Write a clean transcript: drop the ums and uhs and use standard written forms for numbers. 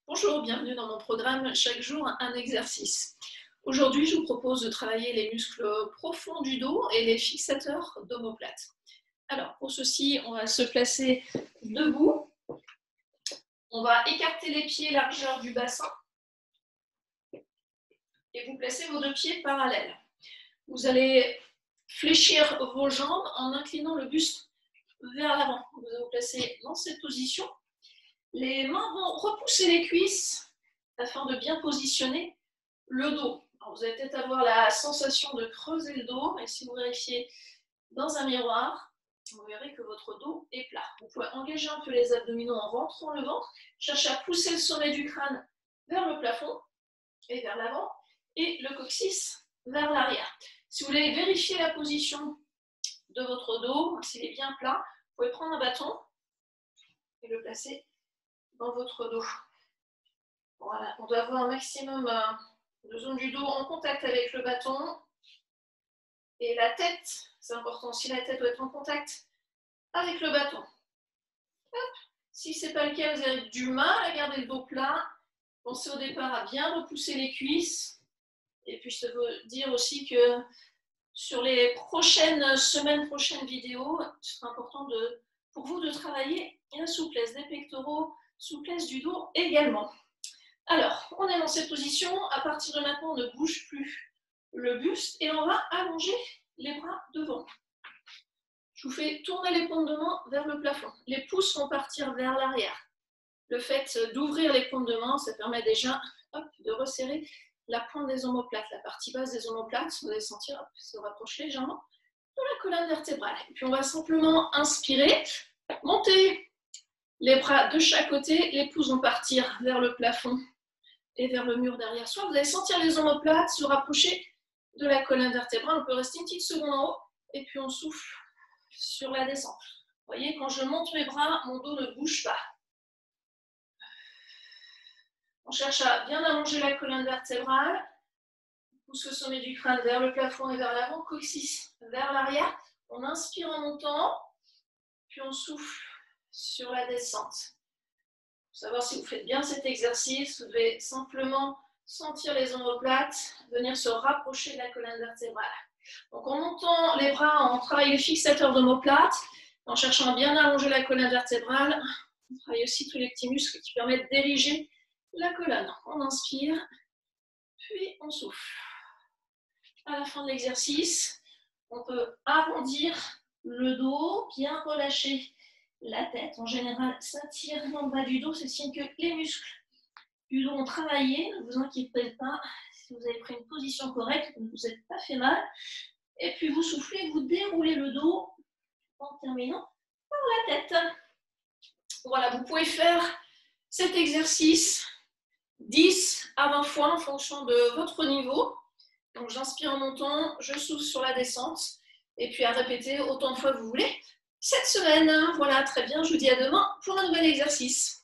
Bonjour, bienvenue dans mon programme Chaque jour un exercice. Aujourd'hui, je vous propose de travailler les muscles profonds du dos et les fixateurs d'omoplate. Alors, pour ceci, on va se placer debout. On va écarter les pieds largeur du bassin et vous placez vos deux pieds parallèles. Vous allez fléchir vos jambes en inclinant le buste vers l'avant. Vous allez vous placer dans cette position. Les mains vont repousser les cuisses afin de bien positionner le dos. Alors, vous allez peut-être avoir la sensation de creuser le dos, et si vous vérifiez dans un miroir, vous verrez que votre dos est plat. Vous pouvez engager un peu les abdominaux en rentrant le ventre, chercher à pousser le sommet du crâne vers le plafond et vers l'avant, et le coccyx vers l'arrière. Si vous voulez vérifier la position de votre dos, s'il est bien plat, vous pouvez prendre un bâton et le placer dans votre dos. Voilà, on doit avoir un maximum de zone du dos en contact avec le bâton. Et la tête, c'est important aussi, la tête doit être en contact avec le bâton. Hop. Si ce n'est pas le cas, vous avez du mal à garder le dos plat. Pensez au départ à bien repousser les cuisses. Et puis, ça veut dire aussi que sur les prochaines semaines, prochaines vidéos, ce sera important pour vous de travailler la souplesse des pectoraux, souplesse du dos également. Alors, on est dans cette position. À partir de maintenant, on ne bouge plus le buste et on va allonger les bras devant. Je vous fais tourner les paumes de main vers le plafond. Les pouces vont partir vers l'arrière. Le fait d'ouvrir les paumes de main, ça permet déjà de resserrer la pointe des omoplates, la partie basse des omoplates. Vous allez sentir se rapprocher légèrement de la colonne vertébrale. Et puis, on va simplement inspirer, monter les bras de chaque côté. Les pouces vont partir vers le plafond et vers le mur derrière soi. Vous allez sentir les omoplates se rapprocher de la colonne vertébrale. On peut rester une petite seconde en haut et puis on souffle sur la descente. Vous voyez, quand je monte mes bras, mon dos ne bouge pas. On cherche à bien allonger la colonne vertébrale. On pousse le sommet du crâne vers le plafond et vers l'avant, coccyx vers l'arrière. On inspire en montant, puis on souffle sur la descente. Pour savoir si vous faites bien cet exercice, vous devez simplement sentir les omoplates venir se rapprocher de la colonne vertébrale. Donc en montant les bras, on travaille les fixateurs d'omoplates, en cherchant à bien allonger la colonne vertébrale. On travaille aussi tous les petits muscles qui permettent d'ériger la colonne. On inspire, puis on souffle. À la fin de l'exercice, on peut arrondir le dos, bien relâcher la tête. En général, ça tire dans le bas du dos, c'est signe que les muscles du dos ont travaillé. Ne vous inquiétez pas, si vous avez pris une position correcte, vous ne vous êtes pas fait mal. Et puis vous soufflez, vous déroulez le dos en terminant par la tête. Voilà, vous pouvez faire cet exercice 10 à 20 fois en fonction de votre niveau. Donc j'inspire en montant, je souffle sur la descente et puis à répéter autant de fois que vous voulez cette semaine. Voilà, très bien, je vous dis à demain pour un nouvel exercice.